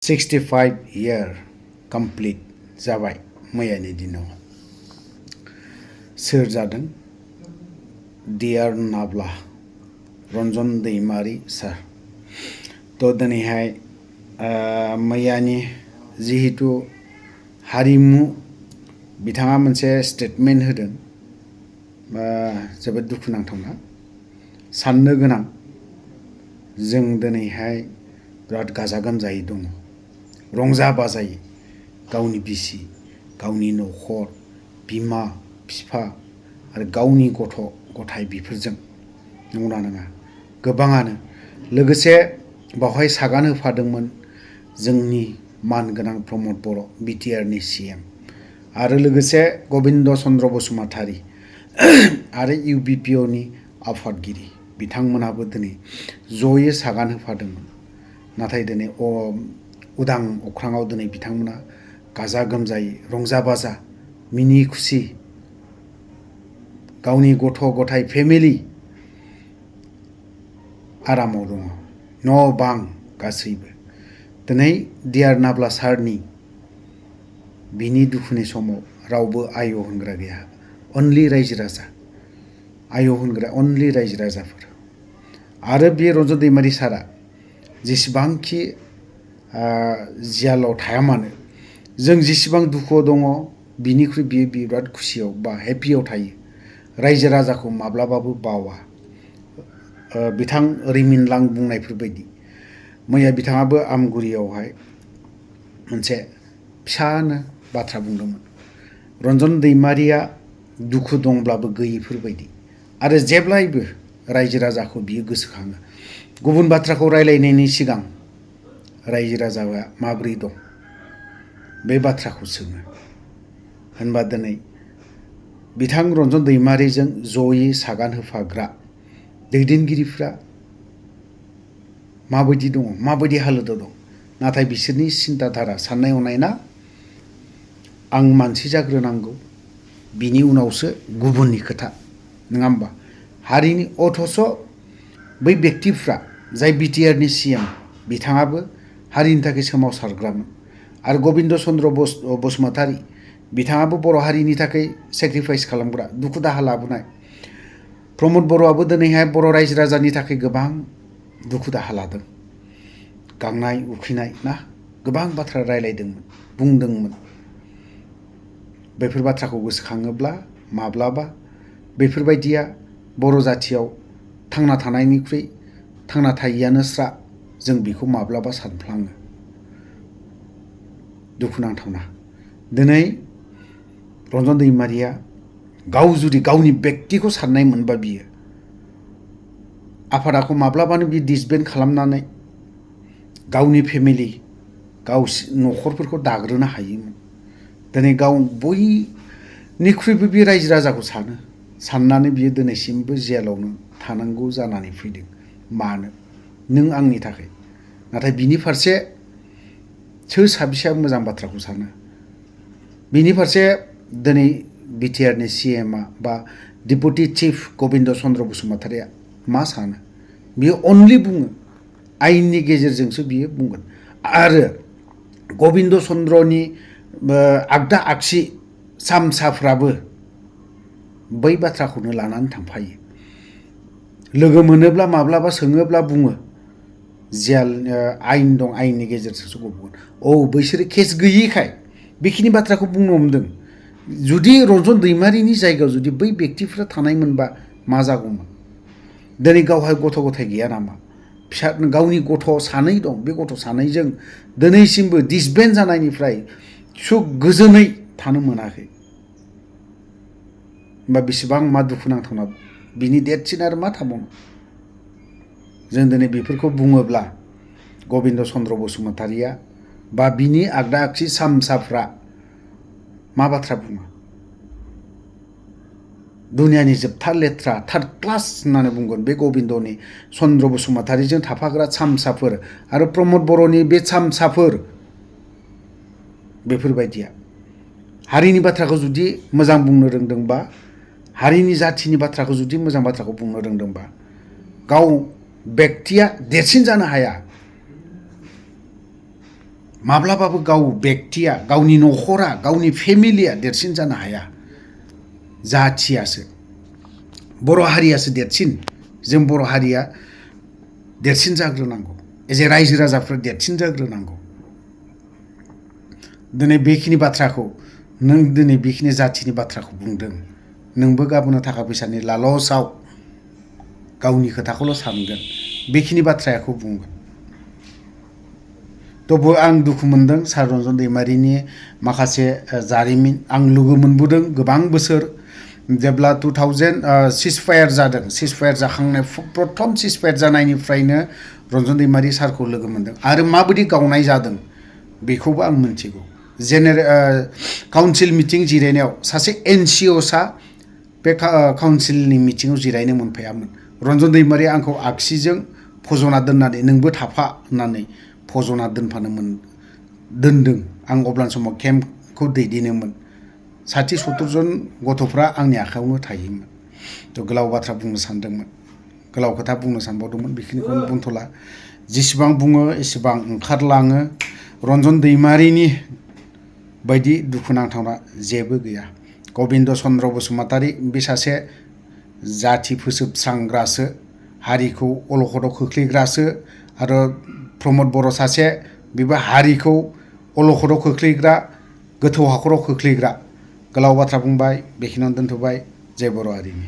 65 year complete जाबाय मैयानि दिनाव सोर जादों डियर नाब्ला रन्जन दैमारी सार तो दिनैहाय मैयानि जिहेतु हारिमु बिथाङा मोनसे स्टेटमेन्ट होदों जोबोद दुखुनांथावना साननो गोनां जों दिनैहाय बिराद गाजा गोमजायै दङ रंजा बाजायै गावनि बिसि गावनि न'खर बिमा बिफा आरो गावनि गथ' गथाय बेफोरजों नंगौना नङा गोबाङानो लोगोसे बावहाय सागान होफादोंमोन जोंनि मानगोनां प्रमद बर' बिटिआरनि CM आरो लोगोसे गबिन्द चन्द्र बसुमतारी आरो UBPOनि आफादगिरि बिथांमोनाबो दिनै जयै सागान होफादोंमोन नाथाय दिनै उदां अख्राङाव दिनै बिथांमोना गाजा गोमजायै रंजा बाजा मिनि खुसि गावनि गथ' गथाय फेमिलि आरामाव दङ न' बां गासैबो दिनै डियार नाब्ला सारनि बिनि दुखुनि समाव रावबो आय' होनग्रा गैया अनलि रायजो राजा आय' होनग्रा अनलि रायजो राजाफोर आरो बे रन्जन दैमारी सारा जेसेबांखि जियालाव थाया मानो जों जेसेबां दुखुआव दङ बिनिख्रुइ बियो बिराद खुसियाव बा हेपियाव थायो रायजो राजाखौ माब्लाबाबो बावा बिथां रिमिनलां बुंनायफोर बायदि मैया बिथाङाबो आमगुरियावहाय मोनसे फिसानो बाथ्रा बुंदोंमोन रन्जन दैमारिया दुखु दंब्लाबो गैयिफोर बायदि आरो जेब्लायबो रायजो राजाखौ बियो गोसोखाङो गुबुन बाथ्राखौ रायलायनायनि सिगां रायजो राजाया माब्रै दं बे बाथ्राखौ सोङो होनबा दिनै बिथां रन्जन दैमारिजों जयै सागान होफाग्रा दैदेनगिरिफ्रा माबायदि दङ माबायदि हालोदाव दं नाथाय बिसोरनि सिन्ताधारा साननाय हनाय ना आं मानसि जाग्रोनांगौ बिनि उनावसो गुबुननि खोथा नङा होमबा हारिनि अथ'स' बै व्यक्तिफ्रा जाय बिटिआरनि CM बिथाङाबो हारिनि थाखाय सोमावसारग्रामोन आरो गबिन्द चन्द्र बसुमतारी बिथाङाबो बर' हारिनि थाखाय सेक्रिफाइस खालामग्रा दुखु दाहा लाबोनाय प्रमद बर'आबो दिनैहाय बर' रायजो राजानि थाखाय गोबां दुखु दाहा लादों गांनाय उखैनाय ना गोबां बाथ्रा रायलायदोंमोन बुंदोंमोन बेफोर बाथ्राखौ गोसोखाङोब्ला माब्लाबा बेफोरबायदिया बर' जाथियाव थांना थानायनिख्रुइ थांना थायियानो स्रा जों बेखौ माब्लाबा सानफ्लाङो दुखुनांथावना दिनै रन्जन दैमारिया गाव जुदि गावनि व्यक्तिखौ साननाय मोनबा बियो आफादाखौ माब्लाबानो बियो डिसबेन्ड खालामनानै गावनि फेमिलि गाव न'खरफोरखौ दाग्रोनो हायोमोन दिनै गाव बयनिख्रुइबो बे रायजो राजाखौ साननानै बियो दिनैसिमबो जेलावनो थानांगौ जानानै फैदों मानो नों आंनि थाखाय नाथाय बिनि फारसे सोर साबेसेया मोजां बाथ्राखौ सानो बिनि फारसे दिनै बिटिआरनि CM बा डेपुटि चिफ गबिन्द चन्द्र बसुमतारीया मा सानो बियो अनलि बुङो आयेननि गेजेरजोंसो बियो बुंगोन आरो गबिन्द चन्द्रनि आगदा आगसि सामसाफ्राबो बै बाथ्राखौनो लानानै थांफायो लोगो मोनोब्ला माब्लाबा सोङोब्ला बुङो जेल आयेन दं आयेननि गेजेरजोंसो गबगोन बैसोरो केस गैयिखाय बेखिनि बाथ्राखौ बुंनो हमदों जुदि रन्जन दैमारिनि जायगायाव जुदि बै व्यक्तिफ्रा थानायमोनबा मा जागौमोन दिनै गावहाय गथ' गथाय गैया नामा फिसा गावनि गथ' सानै दं बे गथ' सानैजों दिनैसिमबो डिसबेन्ड जानायनिफ्राय सुख गोजोनै थानो मोनाखै होमबा बेसेबां मा दुखुनांथावना बिनि देरसिन आरो मा थाबावनो जों दिनै बेफोरखौ बुङोब्ला गबिन्द चन्द्र बसुमतारीया बा बिनि आगदा आगसि सामसाफ्रा मा बाथ्रा बुङो दुनियानि जोबथा लेथ्रा थार्ड क्लास होननानै बुंगोन बे गबिन्दनि चन्द्र बसुमतारीजों थाफाग्रा सामसाफोर आरो प्रमद बर'नि बे सामसाफोर बेफोरबायदिया हारिनि बाथ्राखौ जुदि मोजां बुंनो रोंदोंबा हारिनि जाथिनि बाथ्राखौ जुदि मोजां बाथ्राखौ बुंनो रोंदोंबा गाव व्यक्तिया देरसिन जानो हाया माब्लाबाबो गाव बेक्तिया गावनि न'खरा गावनि फेमिलिया देरसिन जानो हाया जाथियासो बर' हारियासो देरसिन जों बर' हारिया देरसिन जाग्रोनांगौ एजे रायजो राजाफ्रा देरसिन जाग्रोनांगौ दिनै बेखिनि बाथ्राखौ नों दिनै बेखिनि जाथिनि बाथ्राखौ बुंदों नोंबो गाबोन थाखा फैसानि लालसाव गावनि खोथाखौल' सानगोन बेखिनि बाथ्राखौ बुंगोन थेवबो आं दुखु मोनदों सार रन्जन दैमारिनि माखासे जारिमिन आं लोगो मोनबोदों गोबां बोसोर जेब्ला 2000 सिजफायार जादों सिजफायार जाखांनाय प्रथम सिजफायार जानायनिफ्रायनो रन्जन दैमारि सारखौ लोगो मोनदों आरो माबायदि गावनाय जादों बेखौबो आं मिथिगौ काउन्सिल मिटिं जिरायनायाव सासे NCOसा बे काउन्सिलनि मिटिङाव जिरायनो मोनफायामोन रन्जन दैमारि आंखौ आगसिजों फज'ना दोननानै नोंबो थाफा होननानै फज'ना दोनदों आं अब्लानि समाव केम्पखौ दैदेनोमोन 60-70 जन गथ'फ्रा आंनि आखायावनो थायोमोन थ' गोलाव बाथ्रा बुंनो सानदोंमोन गोलाव खोथा बुंनो सानबावदोंमोन बेखिनिखौनो बुंथ'ला जेसेबां बुङो एसेबां ओंखारलाङो रन्जन दैमारिनि बायदि दुखुनांथावना जेबो गैया गबिन्द चन्द्र बसुमतारी बे सासे जाथि फोजोबस्रांग्रासो हारिखौ अलखदाव खोख्लैग्रासो आरो प्रमद बर' सासे बेबो हारिखौ अलखदाव खोख्लैग्रा गोथौ हाखराव खोख्लैग्रा गोलाव बाथ्रा बुंबाय बेखिनियावनो दोनथ'बाय जय बर' हारिनि